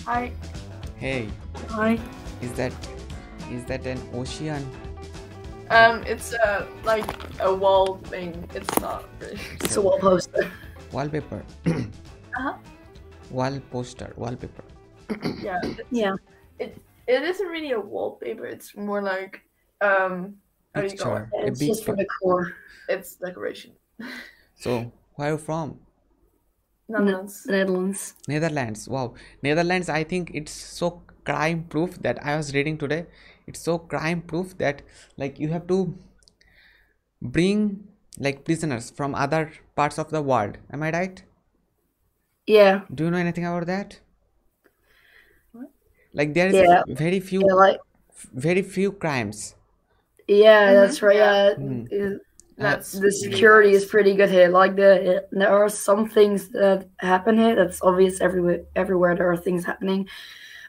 Hi. Hey, Hi. is that an ocean? It's like a wall thing. It's not really. It's a wall poster. Wallpaper. Uh-huh. Wall poster. Wallpaper. Yeah. Yeah. It isn't really a wallpaper. It's more like how do you call it? Picture. A It's big just for pic. decor. It's decoration. So, where are you from? Netherlands. Netherlands. Netherlands. Wow. Netherlands, I think it's so crime proof that I was reading today. It's so crime proof that like you have to bring like prisoners from other parts of the world. Am I right? Yeah. Do you know anything about that? What? Like there is Yeah. very Yeah. Like. few crimes. Yeah. That's right. Yeah. Yeah. Hmm. That's The really security nice. is pretty good here. Like there are some things that happen here. That's obvious everywhere. Everywhere there are things happening,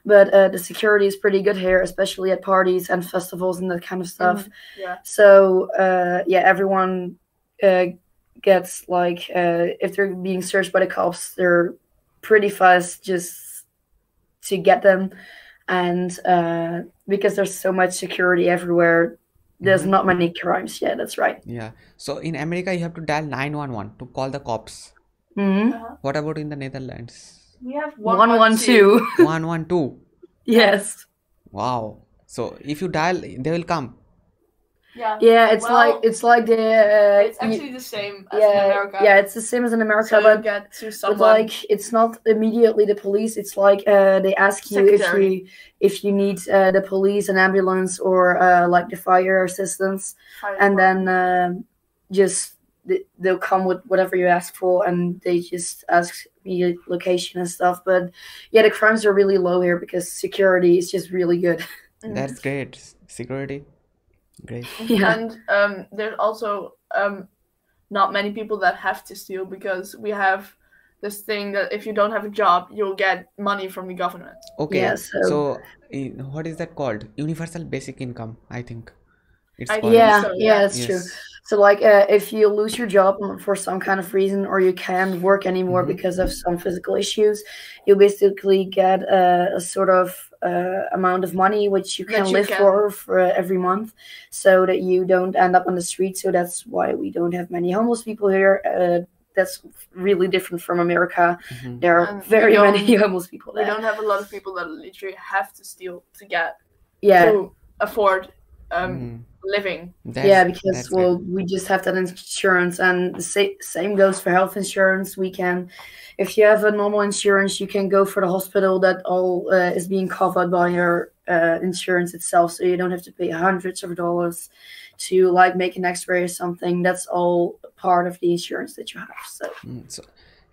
but the security is pretty good here, especially at parties and festivals and that kind of stuff. Yeah. So yeah, everyone gets like if they're being searched by the cops, they're pretty fast just to get them, and because there's so much security everywhere, there's not many crimes. Yeah, that's right. Yeah. So in America, you have to dial 911 to call the cops. Hmm. What about in the Netherlands? We have 112. 112. Yes. Wow. So if you dial, they will come. Yeah. Yeah, it's Well, like the it's actually the same as in yeah, America. yeah, it's the same as in America, So you but get to but someone. like it's not immediately the police. It's like they ask you Secretary. if you need the police, an ambulance, or like the fire assistance, and then just they'll come with whatever you ask for, and they just ask me location and stuff. But yeah, the crimes are really low here because security is just really good. That's great. Security. Great. Yeah. And there's also not many people that have to steal because we have this thing that if you don't have a job, you'll get money from the government. Okay. Yeah, So what is that called? Universal basic income, I think. It's I called. think Yeah, so, yeah, that's true. Yes. So, like, if you lose your job for some kind of reason, or you can't work anymore because of some physical issues, you basically get a sort of amount of money which you That can you live can- for every month, so that you don't end up on the street. So that's why we don't have many homeless people here. That's really different from America. There are And we very don't- many homeless people We there. don't have a lot of people that literally have to steal to get Yeah, to afford living. yeah, because that's well, we just have that insurance, and the same goes for health insurance. We can, if you have a normal insurance, you can go for the hospital. That all is being covered by your insurance itself, so you don't have to pay hundreds of dollars to like make an X-ray or something. That's all part of the insurance that you have. So So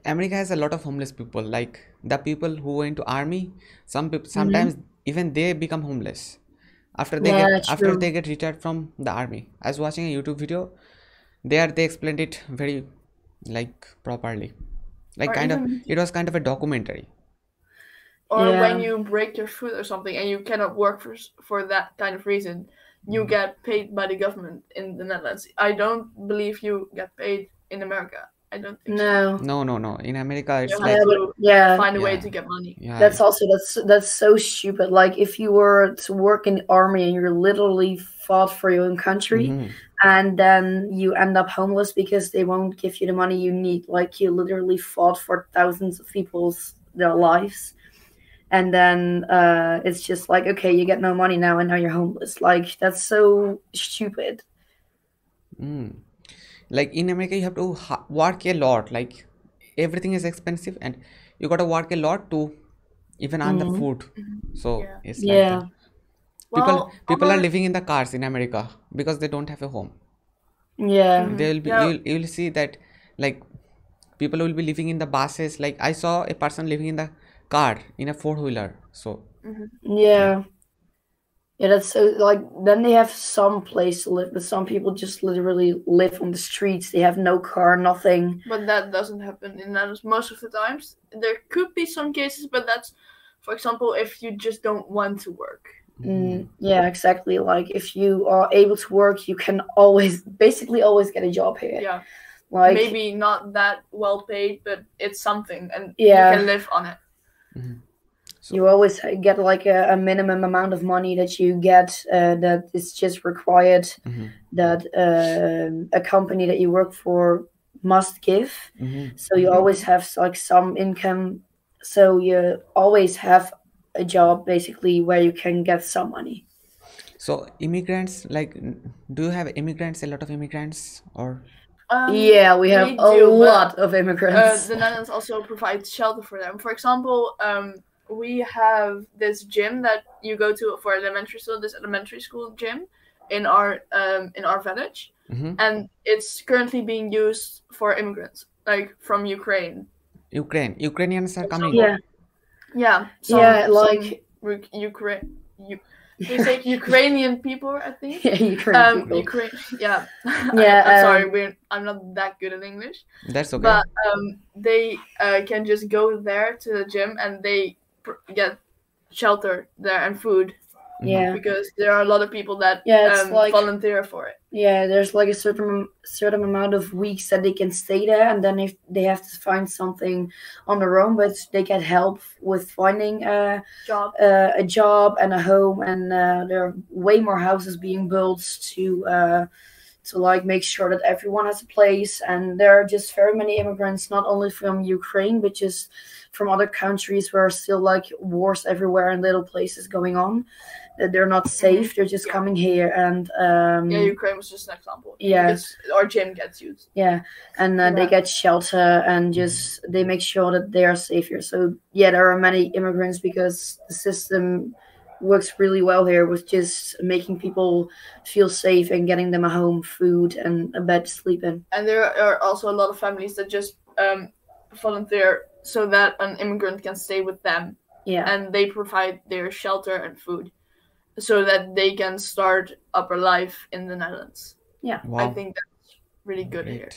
America has a lot of homeless people. Like the people who went to army, some people sometimes even they become homeless after they Yeah, get true. retired from the army. I was watching a YouTube video. There they explained it very like properly. Like Or it was kind of a documentary. Or Yeah. when you break your foot or something and you cannot work for that kind of reason, you get paid by the government in the Netherlands. I don't believe you get paid in America. I don't think so. No. No. In America it's You like have to Yeah. find a way Yeah. to get money. yeah. That's also that's so stupid. Like if you were to work in the army and you're literally fought for your own country, and then you end up homeless because they won't give you the money you need. Like you literally fought for thousands of people's their lives, and then it's just like, okay, you get no money now, and now you're homeless. Like that's so stupid. Like in America you have to work a lot. Like everything is expensive and you gotta work a lot to even earn the food. So Yeah. it's like Yeah. that. Well, People are living in the cars in America because they don't have a home. Yeah. They will be Yeah. you will see that like people will be living in the buses. Like I saw a person living in the car in a four-wheeler. So Yeah. Yeah, that's so like then they have some place to live, but some people just literally live on the streets. They have no car, nothing. But that doesn't happen in Netherlands most of the times. There could be some cases, but that's, for example, if you just don't want to work. Yeah, exactly. Like if you are able to work, you can basically always get a job here. Yeah. Like Maybe not that well paid, but it's something, and Yeah. you can live on it. You always get like a minimum amount of money that you get that is just required that a company that you work for must give. So you always have like some income. So you always have a job basically where you can get some money. So immigrants, like, do you have immigrants, a lot of immigrants, or? Yeah, we have we a do, but, lot of immigrants. The Netherlands also provides shelter for them. For example, we have this gym that you go to for elementary school. This elementary school gym in our village, and it's currently being used for immigrants, like from Ukraine. Ukrainians are coming. Yeah. Yeah. Ukraine. They say Ukrainian people, I think. Yeah, Ukrainian people. Ukraine. Yeah. Yeah. I'm sorry, I'm not that good at English. That's okay. But they can just go there to the gym and they get shelter there and food. Yeah. Because there are a lot of people that volunteer for it. Yeah, there's like a certain amount of weeks that they can stay there, and then if they have to find something on their own, but they get help with finding a job and a home, and there are way more houses being built to like make sure that everyone has a place. And there are just very many immigrants, not only from Ukraine, but just from other countries where still like wars everywhere and little places going on. They're not safe. They're just coming here, and Ukraine was just an example. Yeah, our gym gets used. Yeah, and they get shelter, and just they make sure that they are safe here. So yeah, there are many immigrants because the system works really well here with just making people feel safe and getting them a home, food, and a bed to sleep in. And there are also a lot of families that just volunteer so that an immigrant can stay with them. Yeah, and they provide their shelter and food, so that they can start up a life in the Netherlands. Yeah, wow. I think that's really good here.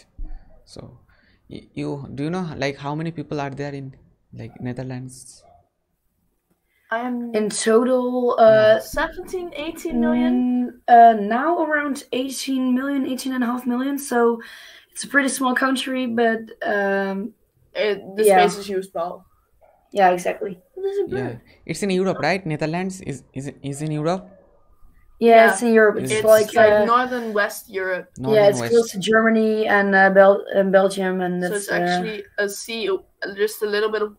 So, you do you know like how many people are there in like Netherlands? I am in total 17, 18 million. Now around 18 million, 18.5 million. So it's a pretty small country, but the space is used well. Yeah, exactly. Yeah, it's in Europe, right? Netherlands is in Europe. Yeah, it's in Europe. It's like northern West Europe. It's close to Germany and Belgium, and so it's actually a sea, just a little bit of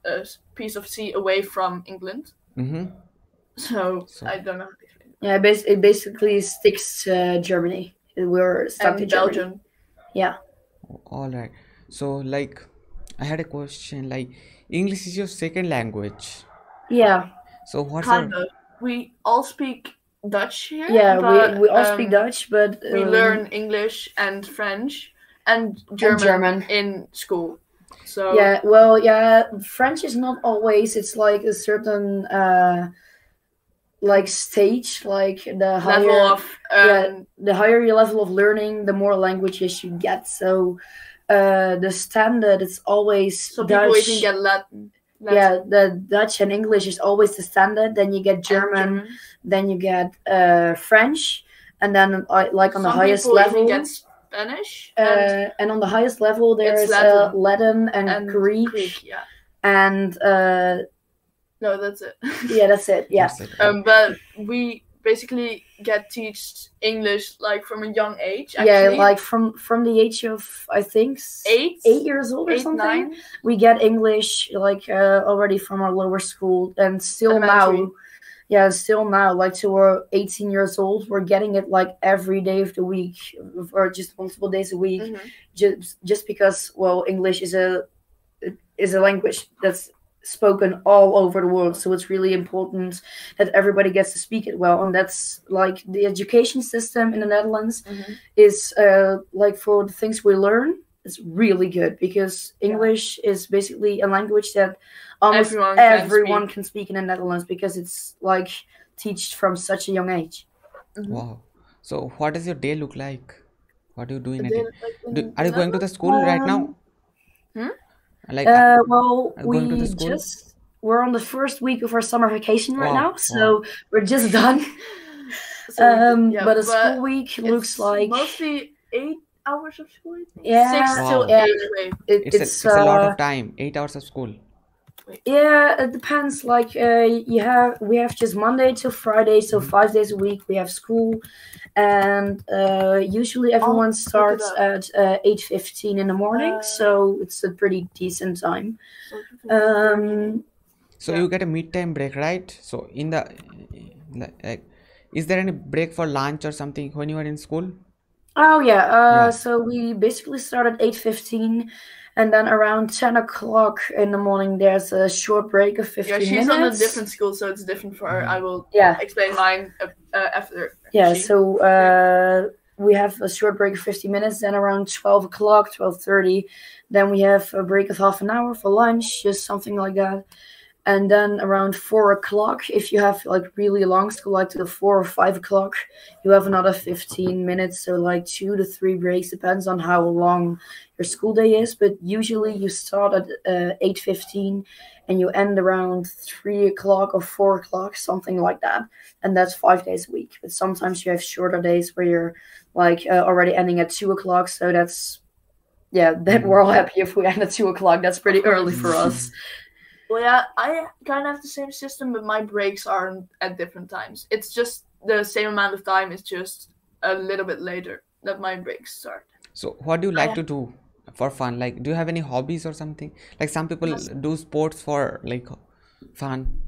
a piece of sea away from England. So I don't know. Yeah, it basically sticks to Germany. We're stuck to Belgium. Yeah. All right. So like, I had a question. Like, English is your second language. Yeah. So what's we all speak Dutch here. Yeah, we all speak Dutch, but we learn English and French and German in school. So French is not always. It's like a certain like stage, like the higher level of the higher your level of learning, the more languages you get. So the standard is always so Dutch. People even get Latin. Yeah, the Dutch and English is always the standard. Then you get German. Then you get French, and then like on the highest level, even get Spanish. And on the highest level, there's Latin and Greek. Yeah. And no, that's it. Yeah, that's it. Yeah. But we basically get taught English like from a young age. Actually. Yeah, like from the age of I think 8 years old or something. 9. We get English like already from our lower school, and still now. Yeah, still now, like till we're 18 years old, we're getting it like every day of the week, or just multiple days a week, just because English is a language that's spoken all over the world, so it's really important that everybody gets to speak it well. And that's like the education system in the Netherlands is like for the things we learn, it's really good, because English is basically a language that almost everyone can speak in the Netherlands, because it's like taught from such a young age. Wow. So what does your day look like? What do you do in a day? Are you going to the school right now? Like, we're on the first week of our summer vacation right now, so we're just done. But a school week looks like mostly 8 hours of school. 6 till 8. It's a lot of time. 8 hours of school. Yeah, it depends. Like we have just Monday to Friday, so 5 days a week we have school, and usually everyone starts at 8:15 in the morning, so it's a pretty decent time. So you get a mid-time break, right? So in the like, is there any break for lunch or something when you are in school? Oh yeah. So we basically start at 8:15. And then around 10 o'clock in the morning, there's a short break of 15 minutes. Yeah, she's on a different school, so it's different for her. I will explain mine after. Yeah, so we have a short break of 50 minutes. Then around 12 o'clock, 12:30, then we have a break of half an hour for lunch, just something like that. And then around 4 o'clock, if you have like really long school, like to the 4 or 5 o'clock, you have another 15 minutes. So like 2 to 3 breaks, depends on how long your school day is. But usually you start at 8:15 and you end around 3 o'clock or 4 o'clock, something like that. And that's 5 days a week. But sometimes you have shorter days where you're like already ending at 2 o'clock. So that's, that we're all happy if we end at 2 o'clock. That's pretty early for us. Well, yeah, I kind of have the same system, but my breaks are at different times. It's just the same amount of time. It's just a little bit later that my breaks start. So what do you like to do for fun? Like, do you have any hobbies or something? Like some people do sports for like fun.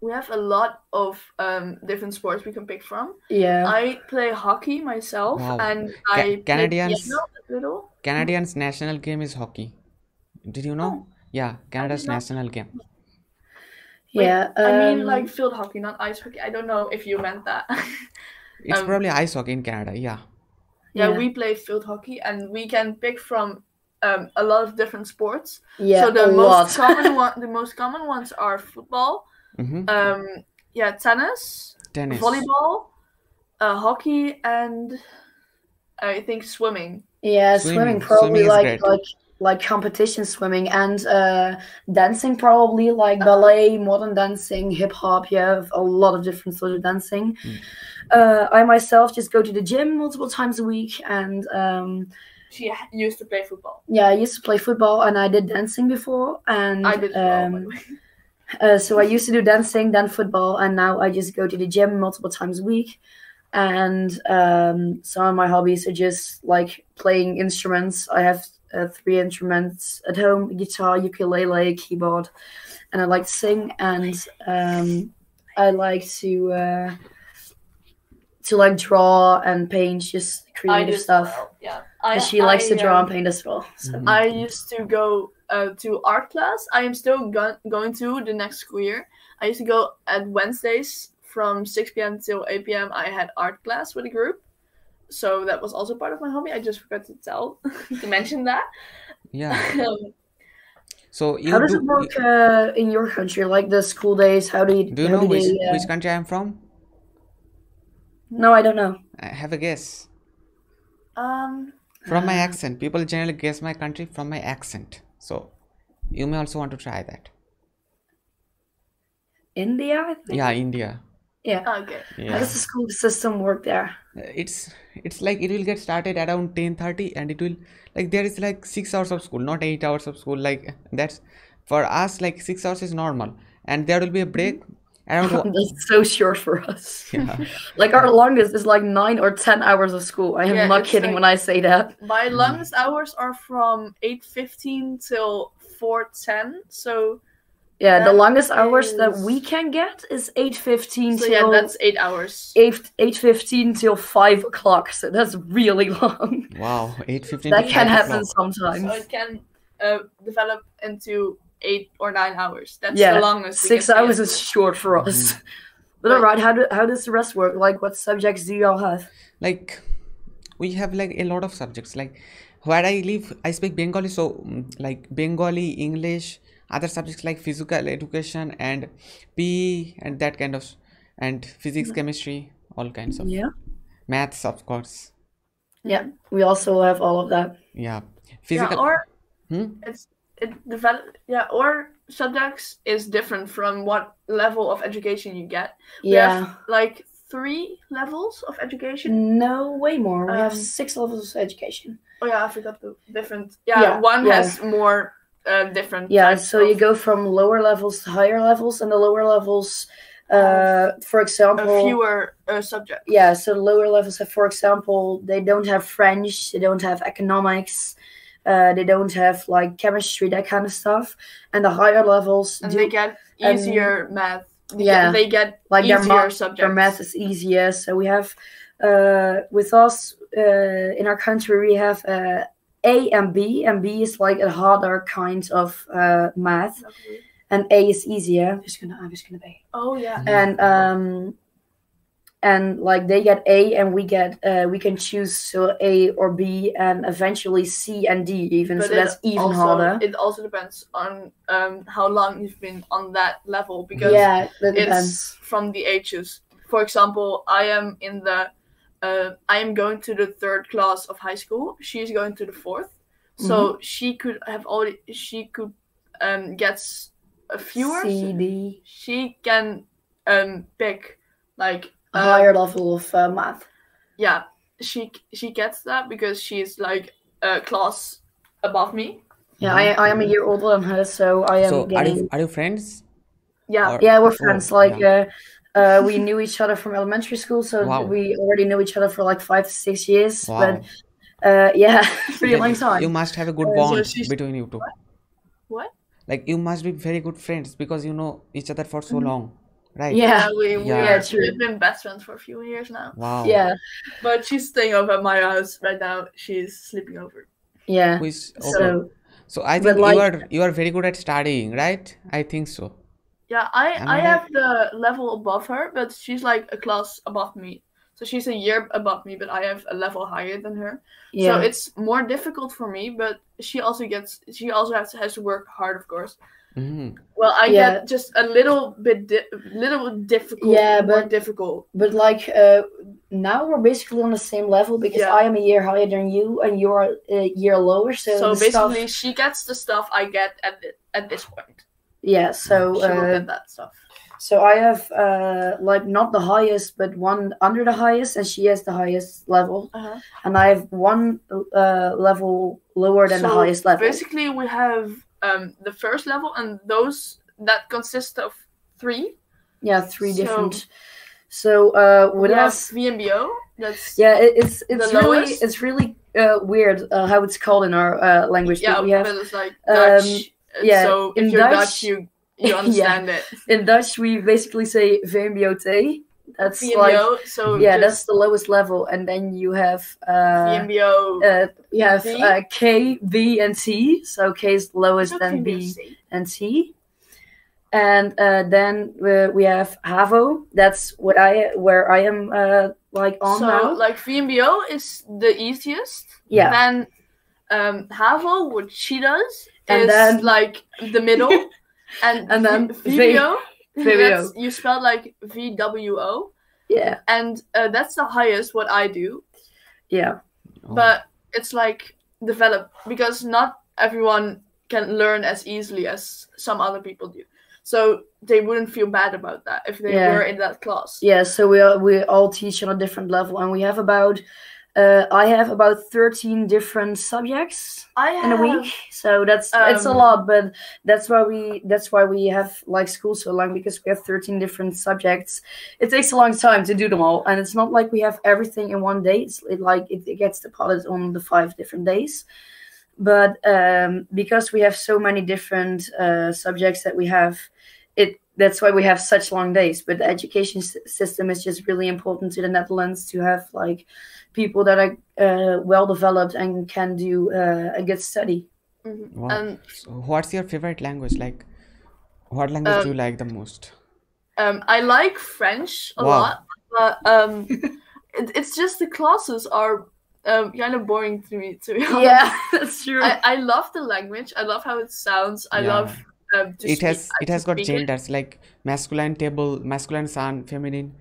We have a lot of different sports we can pick from. Yeah. I play hockey myself, and I Canadians. play piano a little. Canadians' national game is hockey. Did you know? Oh. Yeah, Canada's national game. Yeah, I mean like field hockey, not ice hockey. I don't know if you meant that. It's probably ice hockey in Canada. Yeah, we play field hockey, and we can pick from a lot of different sports. Yeah, so the most common ones are football, tennis, volleyball, hockey, and I think swimming. Yeah, swimming probably like competition swimming, and dancing probably like ballet, modern dancing, hip hop. You have a lot of different sort of dancing. I myself just go to the gym multiple times a week, and she used to play football. Yeah, I used to play football, and I did dancing before, and I did as well, by the way. So I used to do dancing, then football, and now I just go to the gym multiple times a week. And some of my hobbies are just like playing instruments. I have 3 instruments at home: guitar, ukulele, keyboard, and I like to sing. And I like to like draw and paint, just creative stuff. Well. Yeah, she likes to draw and paint as well. So. I used to go to art class. I am still going to the next school year. I used to go at Wednesdays from 6 p.m. till 8 p.m. I had art class with a group. So that was also part of my hobby. I just forgot to mention that. Yeah. So how does it work in your country? Like the school days? How do you? Do you know which country I'm from? No, I don't know. I have a guess. From my accent. People generally guess my country from my accent. So you may also want to try that. India, I think. Yeah, India. Yeah. Okay. Yeah. How does the school system work there? It's like it will get started around 10:30, and it will like there is like 6 hours of school, not 8 hours of school. Like that's for us, like 6 hours is normal, and there will be a break around. That's so short for us. Yeah. Like our longest is like 9 or 10 hours of school. I am not kidding when I say that. My longest hours are from 8:15 till 4:10. So. Yeah, the longest hours that we can get is 8:15 till... yeah, that's 8 hours. 8:15 till 5 o'clock, so that's really long. Wow, 8:15 That can happen sometimes. So it can develop into 8 or 9 hours. That's the longest. 6 hours is short for us. But alright, how does the rest work? Like, what subjects do you all have? Like, we have like a lot of subjects. Like, where I live, I speak Bengali, so like Bengali, English, other subjects like physical education and PE and that kind of, and physics, chemistry, all kinds of. Yeah. Maths, of course. Yeah, we also have all of that. Yeah. Physical. Yeah, or subjects is different from what level of education you get. We have like 3 levels of education. No, way more. We have 6 levels of education. Oh yeah, I forgot the different. Yeah, one has more different. Yeah, types so you of- go from lower levels to higher levels, and the lower levels, for example, fewer subjects. yeah, so lower levels have, for example, they don't have French, they don't have economics, they don't have like chemistry, that kind of stuff, and the higher levels And do, they get easier math. Yeah. They get like easier their subjects. math is easier. So we have with us in our country we have A and B, and B is like a harder kind of math, and A is easier. I'm just gonna B. Oh yeah. And like they get A, and we can choose so A or B, and eventually C and D even. But so that's even harder. It also depends on how long you've been on that level, because Yeah, that it's depends. from the ages. For example, I am going to the 3rd class of high school. She's going to the 4th, so she could get a fewer. C, D. She can pick like A higher level of math. Yeah, she gets that because she's like a class above me. Yeah, I am a year older than her, so I am So getting. are you friends? Yeah. Or- Yeah, we're friends. Oh, Like, yeah. we knew each other from elementary school, so Wow. we already knew each other for like 5 to 6 years. Wow. But yeah, pretty Like, long time. you must have a good So bond she's- between you two. What? Like you must be very good friends because you know each other for so long, right? Yeah, Yeah, true. We've been best friends for a few years now. Wow. yeah, But she's staying over at my house right now. She's sleeping over. yeah. Who is okay. So So I but think like- you are very good at studying, right? I think so. Yeah, Am I I have the level above her, but she's like a class above me. So she's a year above me, but I have a level higher than her. yeah, So it's more difficult for me, but she also has to work hard, of course. Hmm. Well, I Yeah. get just a little bit difficult. Yeah, more but- difficult. but like now we're basically on the same level because Yeah. I am a year higher than you and you're a year lower. So, So the stuff- basically, she gets the stuff I get at this point. yeah. So She will get that stuff. So I have like not the highest, but one under the highest, and she has the highest level, Uh-huh. and I have one level lower than the So highest level. Basically, we have the first level, and those that consist of 3. Yeah, 3 So- different. So with We have us, VMBO. That's yeah, it's the really lowest. weird how it's called in our language. yeah, But we have but it's like Dutch. yeah, So in if you're Dutch- Dutch, you understand it. in Dutch we basically say VMBOT. That's like VMBO. So yeah, that's just the lowest level, and then you have VMBO. you have V? K, V, and T. So K is lowest, so then can you B say? and C. And then we have HAVO. That's where I am like on So now. like VMBO is the easiest. Yeah. Then HAVO, what she does, And is then- like the middle. And then VMBO, VMBO. you spell like VWO, Yeah, and that's the highest what I do. yeah, Oh. But it's like developed because not everyone can learn as easily as some other people do. So they wouldn't feel bad about that if they Yeah. were in that class. yeah. So we all teach on a different level, and we have about I have about 13 different subjects I in a have week. So it's a lot, but that's why we have like school so long, because we have 13 different subjects. It takes a long time to do them all, and it's not like we have everything in one day. It gets deposited on the 5 different days. But because we have so many different subjects that we have, that's why we have such long days. But the education system is just really important to the Netherlands to have like people that are well developed and can do a good study. Mhm. Wow. And So what's your favorite language? Like, what language do you like the most? I like French a Wow. lot, but it's just the classes are kind of boring to me. To be honest. Yeah, that's true. I love the language. I love how it sounds. I Yeah. love to It has speak- it has to got speak it. genders like masculine table, masculine sun, feminine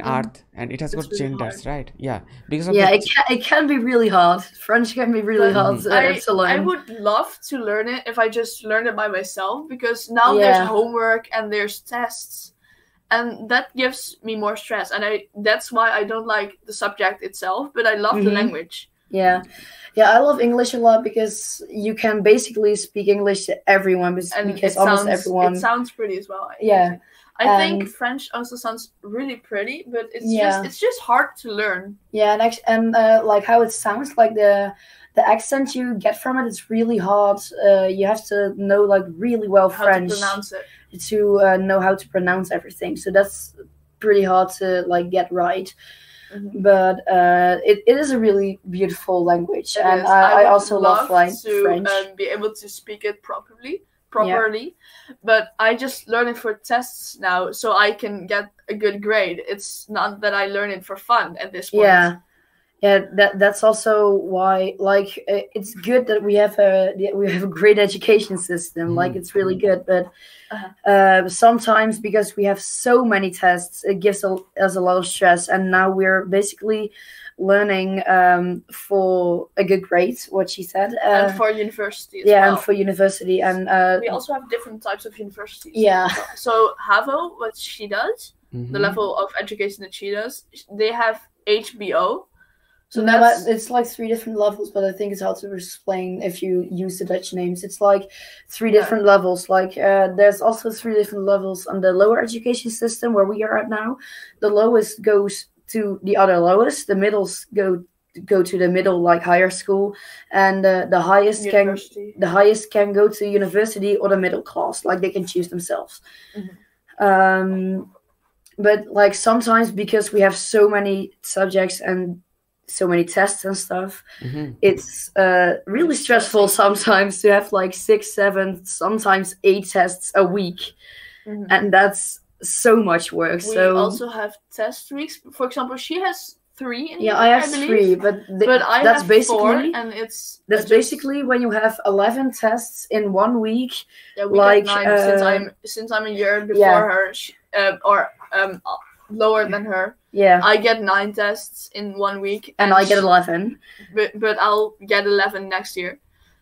earth, and it has It's got really genders, right? Yeah, because of yeah, the, it can be really hard. French can be really But hard to I learn. would love to learn it if I just learned it by myself, because now Yeah. there's homework and there's tests, and that gives me more stress. And that's why I don't like the subject itself, but I love the Mhm. language. Yeah. Yeah, I love English a lot because you can basically speak English to everyone And because almost everyone. It sounds pretty as well. Yeah. I think French also sounds really pretty, but it's just hard to learn. Yeah, and like how it sounds, like the accent you get from it, it's really hard. You have to know like really well French to pronounce it, to know how to pronounce everything. So that's pretty hard to like get right. But it is a really beautiful language, and yes, I also love like to French. Be able to speak it properly, but I just learn it for tests now, so I can get a good grade. It's not that I learn it for fun at this point. Yeah, that's also why like it's good that we have a great education system. Like it's really good, but sometimes because we have so many tests, it gives us a lot of stress. And now we're basically learning for a good grade, what she said, and for university as well. And for university, and we also have different types of universities. Yeah. So HAVO, what she does, the level of education that she does, they have HBO. So it's like 3 different levels, but I think it's hard to explain if you use the Dutch names. It's like 3 different levels. Like there's also 3 different levels on the lower education system where we are at now. The lowest goes to the other lowest. The middles go to the middle, like higher school, and the highest can go to university or the middle class. Like they can choose themselves. But like sometimes because we have so many subjects and so many tests and stuff, it's really stressful sometimes to have like 6, 7, sometimes 8 tests a week, and that's so much work. We also have test weeks. For example, she has 3 in yeah, I have 3, but that's have basically 4, and that's basically when you have 11 tests in 1 week. Yeah, we like get 9 since I'm a year before her, or lower than her. Yeah, I get 9 tests in 1 week, and I get 11. But I'll get 11 next year.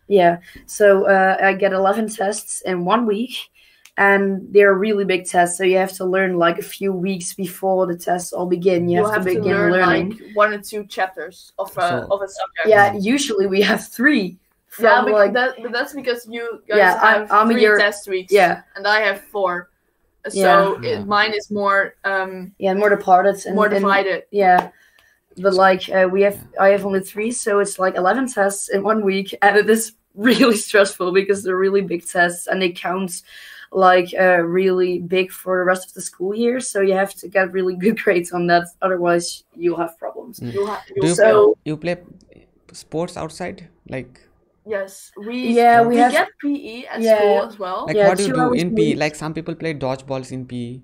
Yeah, so I get 11 tests in 1 week, and they're really big tests. So you have to learn like a few weeks before the tests all begin. You have to begin learning like 1 or 2 chapters of a subject. Yeah, usually we have 3. Yeah, but that's because you guys have 3 test weeks. Yeah, and I have 4. So mine is more more departed and more divided. But like I have only 3, so it's like 11 tests in 1 week, and it is really stressful because they're really big tests and they count like really big for the rest of the school year. So you have to get really good grades on that, otherwise you'll have problems. You play sports outside, like? Yes, we get PE at school as well. Like what do you do in PE? Like some people play dodgeballs in PE.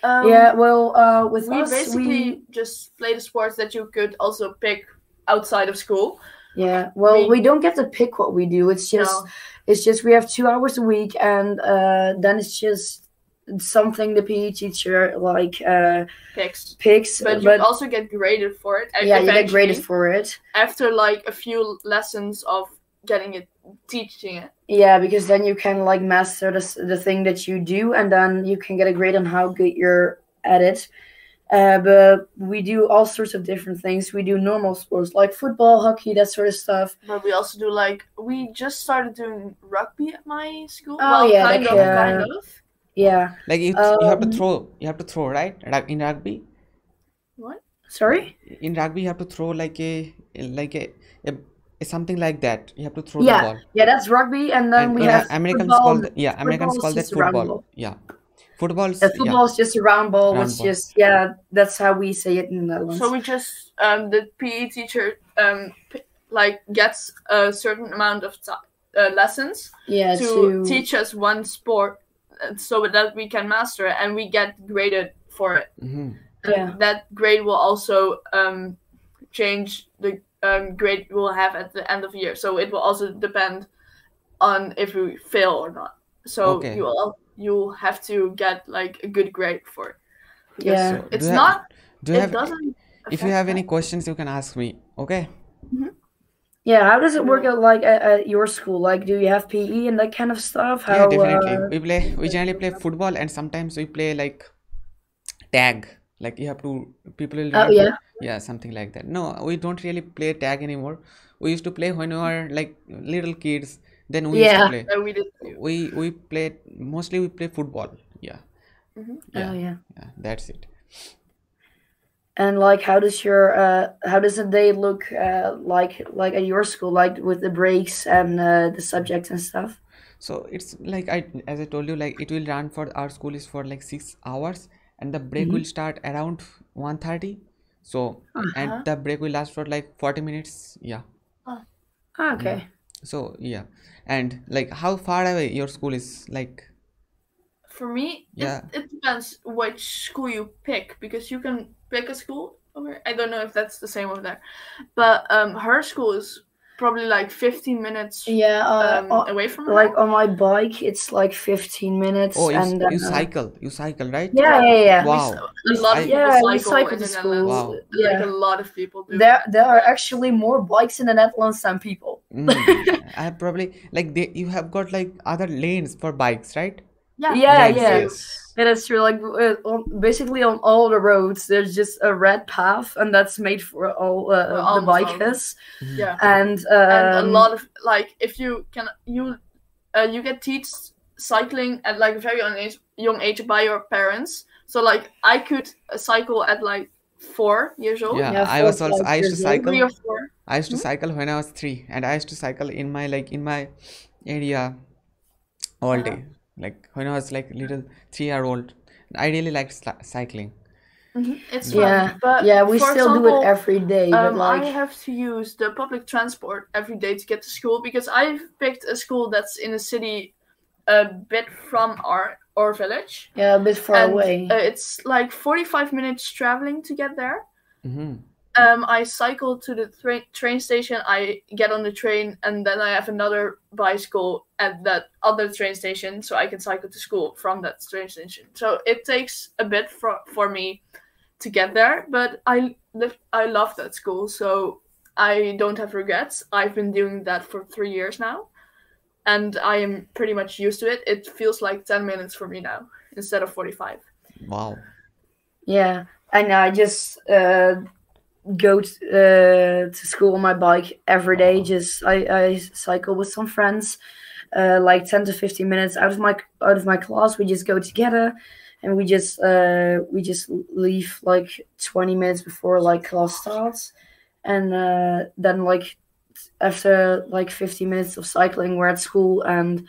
With we us, basically just play the sports that you could also pick outside of school. Yeah, well, we don't get to pick what we do. It's just we have 2 hours a week, and then it's just something the PE teacher like picks. But you also get graded for it. Yeah, you get graded for it after like a few lessons of teaching it. Yeah, because then you can like master the thing that you do, and then you can get a grade on how good you're at it. But we do all sorts of different things. We do normal sports like football, hockey, that sort of stuff. But we also do we just started doing rugby at my school. Oh, well, kind of. Yeah. Like you have to throw. You have to throw, right? In rugby. What? Sorry. In rugby, you have to throw like a something like that. You have to throw the ball. Yeah, that's rugby, and then we have Americans football. Americans call that football. Yeah. Football is just a round ball, that's how we say it in the Netherlands. So we just the PE teacher gets a certain amount of lessons to teach us one sport, so that we can master it, and we get graded for it. That grade will also change the grade we'll have at the end of the year, so it will also depend on if we fail or not. So you'll have to get like a good grade for it. Yeah, doesn't. If you have any questions, you can ask me. Okay. Yeah, how does it work out like at your school? Like, do you have PE and that kind of stuff? Definitely. We generally play football, and sometimes we play like tag, Like you have to, people will Oh run. yeah. Yeah, something like that. No, we don't really play tag anymore. We used to play when we were like little kids. Then we used to Yeah. play. We did too. We played mostly. We play football. Yeah, Mhm. yeah, Oh yeah. yeah. That's it. And like, how does a day look like at your school, like with the breaks and the subjects and stuff? So it's like as I told you, like it will run for our school is for like 6 hours, and the break Mhm. will start around 1:30. So and Uh-huh. the break will last for like 40 minutes. Yeah. Oh. Ah, okay. So yeah, and like how far away your school is? Like For me, yeah. it depends which school you pick, because you can pick a school over. I don't know if that's the same over there, but her school is probably like 15 minutes Yeah. away from Like her. on my bike, it's like 15 minutes, Oh, and you cycle. You cycle, right? yeah. Wow. A lot of I- people Yeah, we cycle cycle in to the school. Netherlands. Wow. Like Yeah. a lot of people do. There are actually more bikes in the Netherlands than people. I have probably like you have got like other lanes for bikes, right? Yeah. Yeah, Lanes, yeah. yes. Yeah, that's true. Like basically on all the roads, there's just a red path, and that's made for all the almost all of them. bikers. Yeah. And And a lot of, like, if you can, you get teach cycling at like a very young age by your parents. So like I could cycle at like 4 years old. Yeah, Yeah, I was 4 or also 5 I used to years old. 3 cycle. or 4. I used to cycle when I was 3, and I used to cycle in my area all Uh-huh. day. Like when I was like little 3-year old, I really liked cycling. It's Yeah, fun. But yeah, we for still do example, it every day, but like I have to use the public transport every day to get to school, because I've picked a school that's in a city a bit from our village, yeah, a bit far and away. it's like 45 minutes traveling to get there. Mm-hmm. I cycle to the train station, I get on the train, and then I have another bicycle at that other train station, so I can cycle to school from that train station. So it takes a bit for me to get there, but I love that school, so I don't have regrets. I've been doing that for 3 years now, and I am pretty much used to it. It feels like 10 minutes for me now instead of 45. Wow. Yeah, and I just go to school on my bike every day. Wow. Just I cycle with some friends, like 10 to 15 minutes out of my class. We just go together, and we just leave like 20 minutes before like class starts, and then like after like 15 minutes of cycling, we're at school. And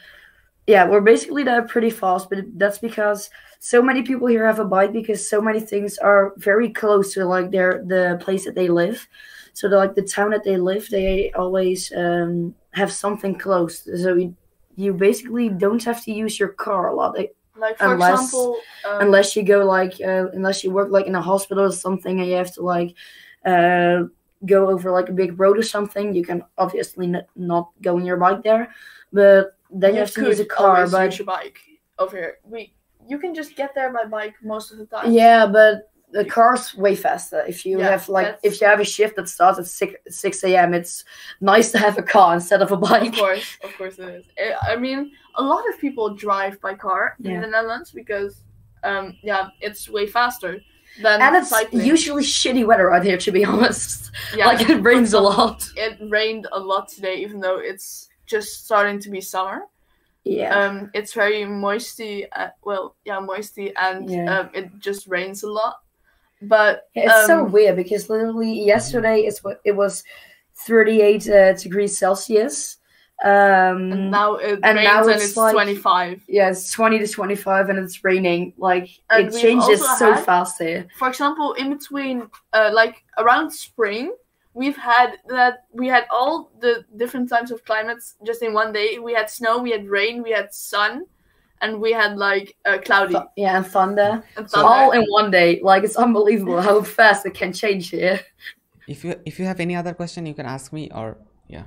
yeah, we're basically there pretty fast, but that's because so many people here have a bike, because so many things are very close to like the place that they live. So the town that they live, they always have something close. So you basically don't have to use your car a lot. Like for Unless- example, Unless you go like unless you work like in a hospital or something, and you have to like go over like a big road or something, you can obviously not go on your bike there, but then you have to use a car. always But use your bike over here. You can just get there by bike most of the time. yeah, but the car's way faster. If you Yeah, have like that's- if you have a shift that starts at 6 a.m., it's nice to have a car instead of a bike. Of course it is. I mean, a lot of people drive by car Yeah. in the Netherlands because, it's way faster than And it's cycling. usually shitty weather out here, to be honest. Yeah, Like it rains a lot. It rained a lot today, even though it's just starting to be summer. Yeah. It's very moisty. Moisty, and Yeah. it just rains a lot. But Yeah, it's so weird because literally yesterday it was 38 degrees Celsius. and now it and rains now and it's it's like- 25. Yeah, it's 20 to 25 and it's raining. Like And it we've changes also so had- fast here. For example, in between, like around spring, we had all the different types of climates just in one day. We had snow, we had rain, we had sun, and we had like cloudy Yeah, and thunder. and So thunder. all in one day. Like it's unbelievable how fast it can change here. If you have any other question, you can ask me, or yeah.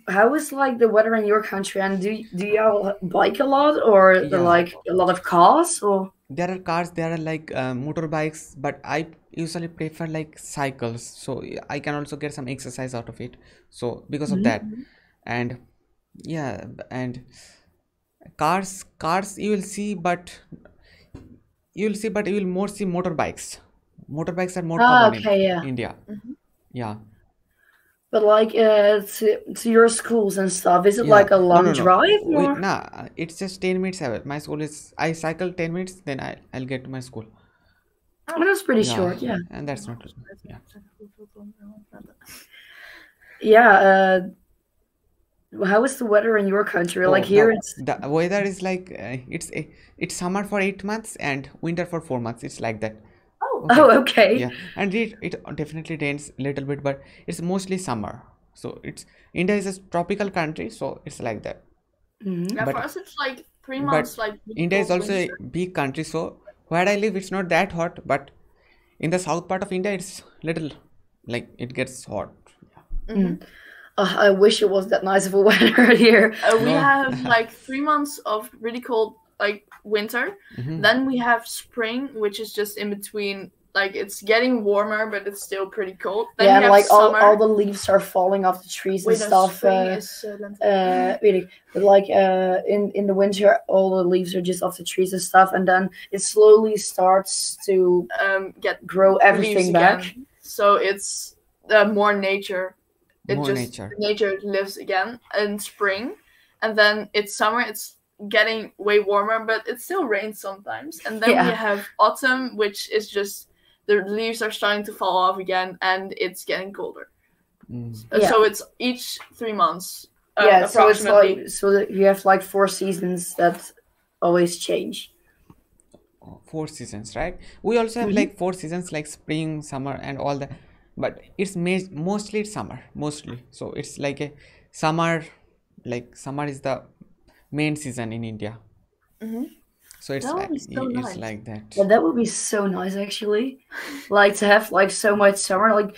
How is like the weather in your country, and do y'all bike a lot, or Yeah. like a lot of cars, or There are cars, there are like motorbikes, but I usually prefer like cycles, so I can also get some exercise out of it. So because of that, and yeah, and cars you will see, but you'll see, but you will more see motorbikes. Motorbikes are more Ah, common in okay, yeah. India. Yeah. But like to your schools and stuff, is it Yeah. like a No, long no, no. drive or? Nah, it's just 10 minutes away. My school is, I cycle 10 minutes, then I'll get to my school. Oh, that's pretty Yeah. short, yeah. And that's not, yeah. Yeah, how is the weather in your country? Like Oh, here it's the weather is like, it's summer for 8 months and winter for 4 months. It's like that. Oh, Okay. oh, okay. Yeah. And it definitely rains a little bit, but it's mostly summer. So India is a tropical country, so it's like that. Mhm. yeah, But for us it's like 3 but months, like really India is cold also winter. a big country, so where I live, it's not that hot, but in the south part of India, it's little like it gets hot. Mm. I wish it was that nice of a weather here. We No. have like 3 months of really cold like winter. Mhm. Then we have spring, which is just in between. Like it's getting warmer, but it's still pretty cold. Then Yeah, we and have like summer. all the leaves are falling off the trees and Wait, no, stuff. spring is Really, but like in the winter, all the leaves are just off the trees and stuff, and then it slowly starts to get grow leaves everything back. again. So it's more nature. More nature. Nature lives again in spring, and then it's summer. It's getting way warmer, but it still rains sometimes. And then we Yeah. have autumn, which is just the leaves are starting to fall off again, and it's getting colder. Mm. Yeah. So it's each 3 months. Yeah, so it's approximately. like so that you have like 4 seasons that always change. 4 seasons, right? We also have Mhm. like 4 seasons, like spring, summer, and all that. But it's mostly it's summer, mostly. So it's like a summer, like summer is the main season in India. Mhm. So it's That would like be so it's nice. like that. Yeah, that would be so nice actually. Like to have like so much summer, like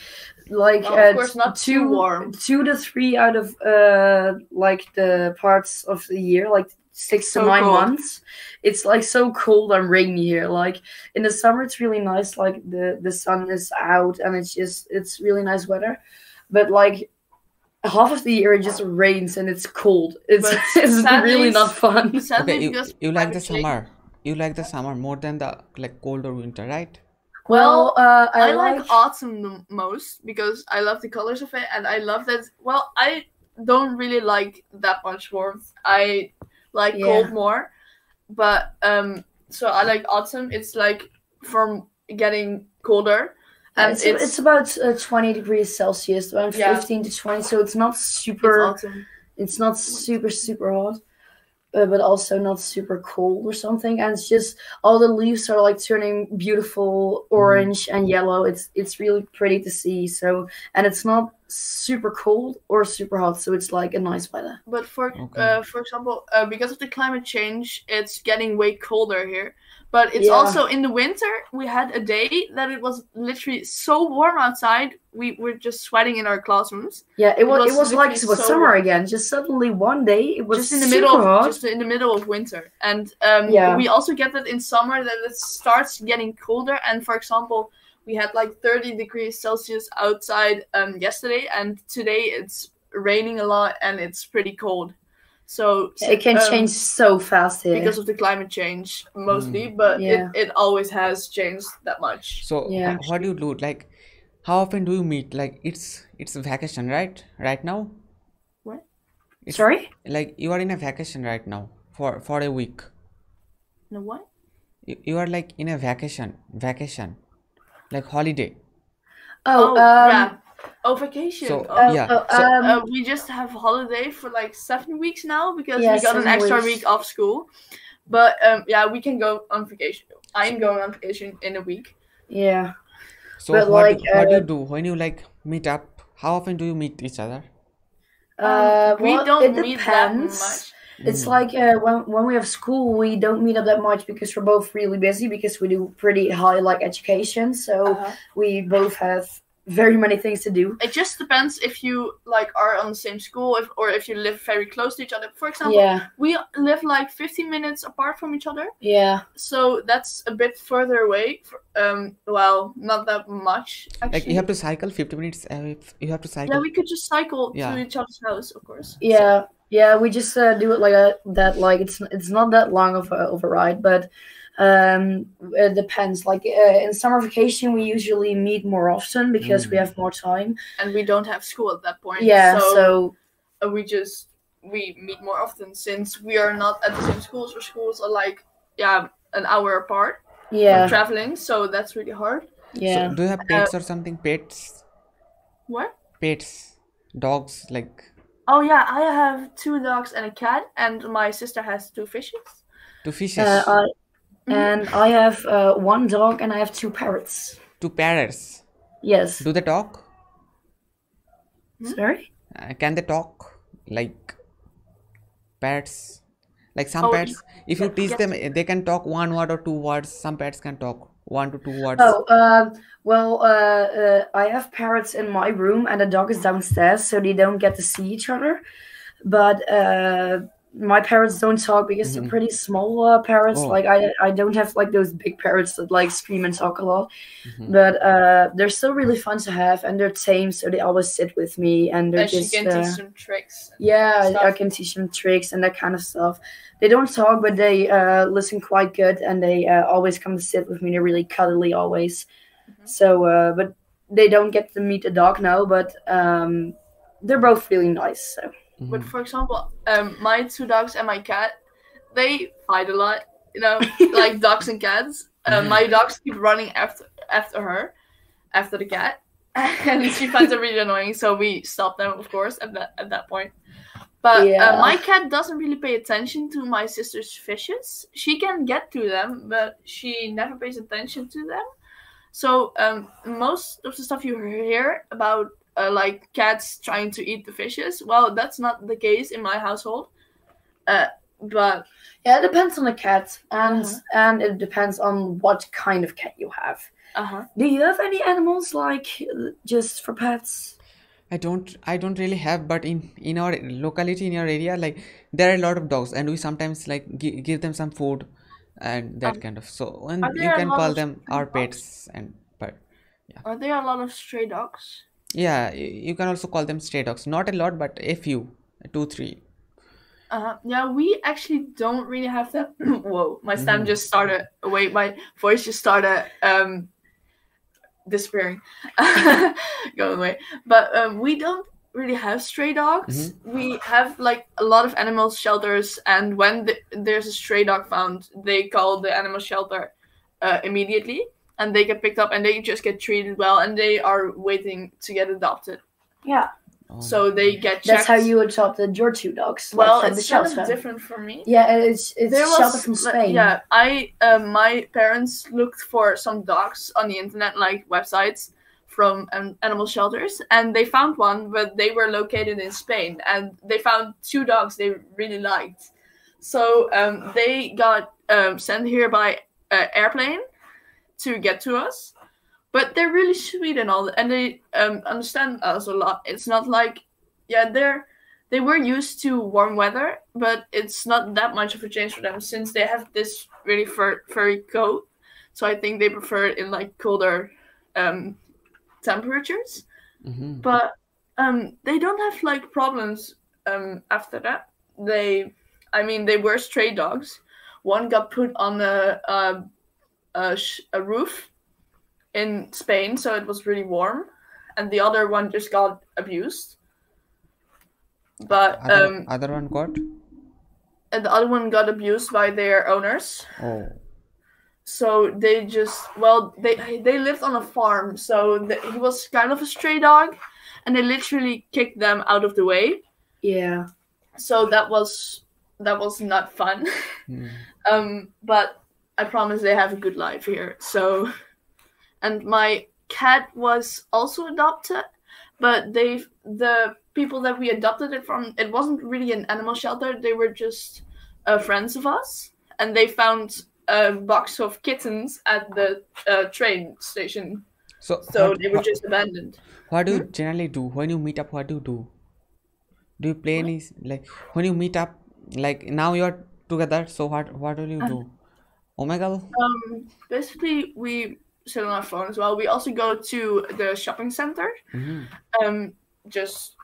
Well, of course, not too warm. 2 to 3 out of like the parts of the year, like 6 to So 9 cold. months. It's like so cold and rainy here. Like in the summer, it's really nice. Like the sun is out and it's really nice weather. But like half of the year it just rains and it's cold. It's But it's sadly- really not fun. Sadly, Okay, because you like the climate change- summer. You like the summer more than the like colder winter, right? Well, I I like autumn the most because I love the colors of it, and I love that. Well, I don't really like that much warmth. I like Yeah. cold more, but so I like autumn. It's like from getting colder, and it's about 20 degrees Celsius, around Yeah. 15 to 20. So it's not it's super. autumn. It's not super hot, but also not super cold or something. And it's just all the leaves are like turning beautiful orange and yellow. It's really pretty to see. So and it's not super cold or super hot. So it's like a nice weather. But for Okay. for example, because of the climate change, it's getting way colder here. But it's Yeah. also in the winter. We had a day that it was literally so warm outside. We were just sweating in our classrooms. Yeah, it was like literally it was so summer warm. again. Just suddenly one day it was Just in the super middle, hot. just in the middle of winter. And Yeah. we also get that in summer that it starts getting colder. And for example, we had like 30 degrees Celsius outside yesterday, and today it's raining a lot and it's pretty cold. So It can change so fast here. because of the climate change mostly, but Yeah. it always has changed that much. So Yeah. what do you do? Like, how often do you meet? Like, it's vacation, right? Right now? What? It's Sorry? like you are in a vacation right now for a week. No, what? You are like in a vacation, like holiday. Oh, yeah. Oh, vacation. So Oh. yeah. oh, So We just have holiday for like 7 weeks now because Yeah, we got an 7 extra weeks. week off school. But yeah, we can go on vacation. I am going on vacation in a week. yeah. so but what like, what do you do when you like meet up? How often do you meet each other? We Well, don't it meet that depends. much. It's like when we have school, we don't meet up that much because we're both really busy because we do pretty high like education. So Uh-huh. we both have very many things to do. It just depends if you like are on the same school or if you live very close to each other. For example, Yeah, we live like 15 minutes apart from each other. yeah. So that's a bit further away. Well, not that much actually. Like you have to cycle 50 minutes. You have to cycle. Yeah, we could just cycle Yeah. to each other's house, of course. Yeah, yeah, we just do it like that. Like it's not that long of a ride, but It depends. Like in summer vacation, we usually meet more often because we have more time, and we don't have school at that point. Yeah, so we meet more often since we are not at the same schools, or schools are like an hour apart. Yeah, traveling, so that's really hard. Yeah. So do you have pets or something? Pets? What? Pets, dogs, like. Oh yeah, I have 2 dogs and a cat, and my sister has 2 fishes. 2 fishes. And I have 1 dog and I have 2 parrots. 2 parrots. Yes. Do they talk? Sorry? Can they talk? Like pets? Like some pets, if you teach them, they can talk 1 word or 2 words. Some pets can talk 1 to 2 words. I have parrots in my room and the dog is downstairs, so they don't get to see each other. But my parrots don't talk because they're pretty small parrots. Like I don't have like those big parrots that like scream and talk a lot. But they're still really fun to have, and they're tame, so they always sit with me, and they're just. She can teach some tricks. Yeah, I can teach them tricks and that kind of stuff. They don't talk, but they listen quite good, and they always come to sit with me. They're really cuddly always. So, but they don't get to meet the dog now, but they're both really nice. So. But for example, my 2 dogs and my cat, they fight a lot. You know, like dogs and cats. My dogs keep running after the cat, and she finds it really annoying. So we stop them, of course, at that point. But my cat doesn't really pay attention to my sister's fishes. She can get to them, but she never pays attention to them. So most of the stuff you hear about like cats trying to eat the fishes, well, that's not the case in my household. But yeah, it depends on the cat, and it depends on what kind of cat you have. Do you have any animals like just for pets? I don't really have, but in our locality, in our area, like there are a lot of dogs, and we sometimes like give them some food and that kind of. So you can call them our pets, but yeah. Are there a lot of stray dogs? Yeah, you can also call them stray dogs. Not a lot, but a few, 2, 3. Yeah, we actually don't really have that. Whoa, my stem just started. Wait, my voice just started disappearing, going away. But we don't really have stray dogs. We have like a lot of animal shelters, and when there's a stray dog found, they call the animal shelter immediately, and they get picked up, and they just get treated well, and they are waiting to get adopted. Yeah. So they get checked. That's how you adopted your 2 dogs. Well, it's kind of different for me. Yeah, it's shelter from Spain. Yeah, my parents looked for some dogs on the internet, like websites from animal shelters, and they found one, but they were located in Spain, and they found 2 dogs they really liked. So they got sent here by airplane to get to us. But they're really sweet and all, and they understand us a lot. It's not like, they were used to warm weather, but it's not that much of a change for them since they have this really furry coat. So I think they prefer it in like colder temperatures. But they don't have like problems after that. They were stray dogs. One got put on a roof in Spain, so it was really warm, and the other one just got abused. But other one got? And the other one got abused by their owners. Oh. So they just they lived on a farm, so he was kind of a stray dog, and they literally kicked them out of the way. Yeah. So that was not fun. But I promise they have a good life here. So. And my cat was also adopted, but the people that we adopted it from, it wasn't really an animal shelter. They were just friends of us, and they found a box of kittens at the train station. So they were just abandoned. What do you generally do when you meet up? What do you do? Do you play any, like when you meet up? Like now you're together, so what will you do? Omegle? Basically we sit on our phone as well. We also go to the shopping center. Just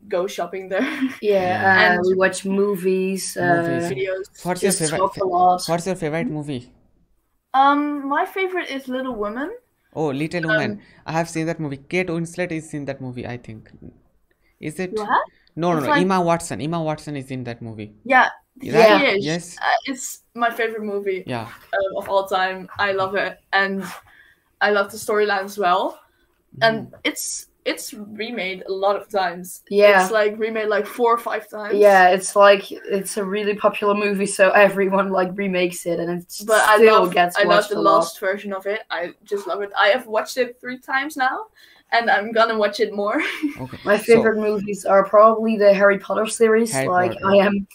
go shopping there. Yeah, and we watch movies, videos. What's your favorite movie? My favorite is Little Women. Oh, Little Woman. I have seen that movie. Kate Winslet is in that movie, I think. Is it? You have? No, It's no. like- Emma Watson. Emma Watson is in that movie. Yeah, Yeah. she is. Yes. It's my favorite movie Yeah. of all time. I love it, and I love the storyline as well. And it's remade a lot of times. Yeah. It's like remade like 4 or 5 times. Yeah, it's like it's a really popular movie, so everyone like remakes it, and it But I still love gets I love watched the a lot. last version of it. I just love it. I have watched it 3 times now, and I'm gonna watch it more. Okay. My favorite movies are probably the Harry Potter series. Harry like Potter. I am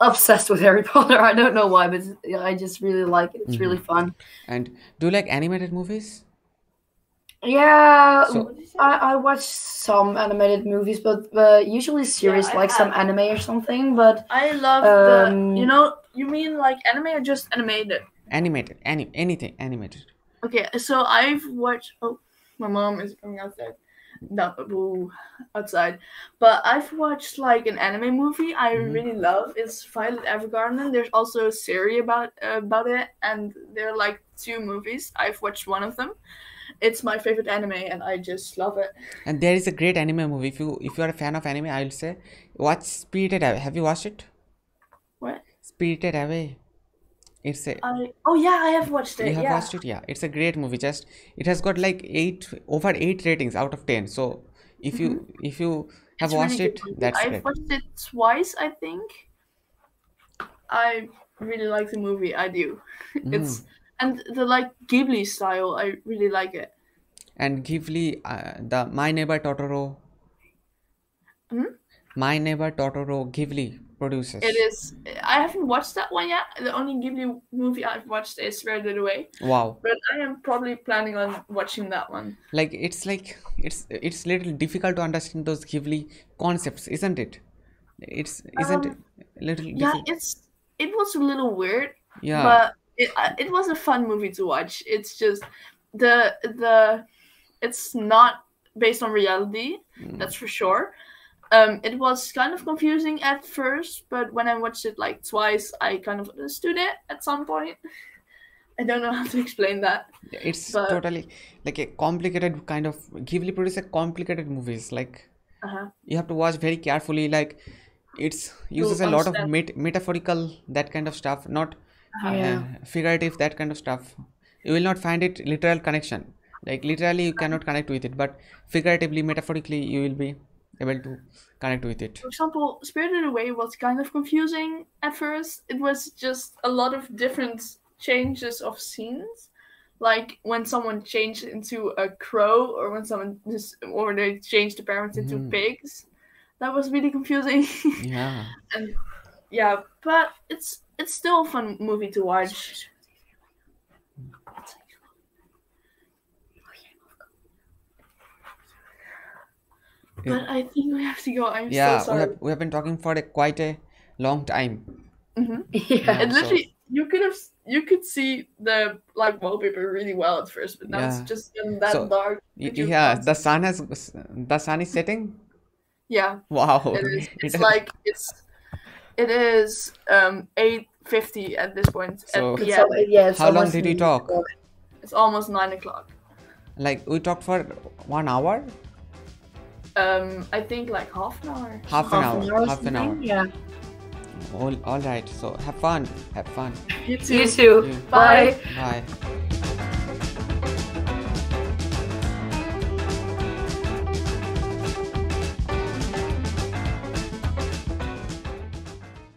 obsessed with Harry Potter. I don't know why, but I just really like it. It's really fun. And do you like animated movies? Yeah, So- I watch some animated movies, but usually series I like some have. anime or something. But I love Um, you mean like anime or just animated? Animated. Anything animated. Okay, so I've watched. Oh, my mom is coming outside. No, boo, outside. But I've watched like an anime movie I really love. It's Violet Evergarden. There's also a series about it, and there are like 2 movies. I've watched one of them. It's my favorite anime, and I just love it. And there is a great anime movie. If you are a fan of anime, I will say watch Spirited Away. Have you watched it? What? Spirited Away. It's a Oh yeah, I have watched it. you have yeah. watched it? Yeah, it's a great movie. Just it has got like over 8 ratings out of 10. So if you have It's a watched really it, good movie. that's I've great. watched it twice, I think. I really like the movie. I do. It's and the like Ghibli style. I really like it. And Ghibli, the My Neighbor Totoro. My Neighbor Totoro, Ghibli produces. It is. I haven't watched that one yet. The only Ghibli movie I've watched is Spirited Away, Wow. but I am probably planning on watching that one. Like it's little difficult to understand those Ghibli concepts, isn't it? Isn't it little Yeah, difficult? it was a little weird, Yeah. but it was a fun movie to watch. It's just the it's not based on reality, that's for sure. It was kind of confusing at first, but when I watched it like twice, I kind of understood it at some point. I don't know how to explain that. It's but- totally like a complicated kind of Ghibli produces complicated movies. Like Uh-huh. you have to watch very carefully. Like it's uses a lot of understand. metaphorical that kind of stuff, not Yeah. figurative that kind of stuff. You will not find it literal connection. Like literally you cannot connect with it, but figuratively, metaphorically, you will be able to connect with it. For example, Spirited Away was kind of confusing at first. It was just a lot of different changes of scenes. Like when someone changed into a crow, or when they changed the parents into pigs. That was really confusing. Yeah. And yeah, but it's still a fun movie to watch. But I think we have to go. I'm Yeah, so sorry. we have been talking for quite a long time. Yeah. And literally, you could see the like wallpaper really well at first, but now it's Yeah. just been that So, dark. that you Yeah, can't the sun is setting. Yeah, Wow. it is. It It's has- like it is 8:50 at this point So- at It's PM. yeah, it's How long almost did we an- talk? It's almost 9 o'clock. Like we talked for 1 hour, I think like half an hour. half an hour, or half an hour. something? Yeah. All right. So have fun. You too. You too. Yeah. Bye. Bye.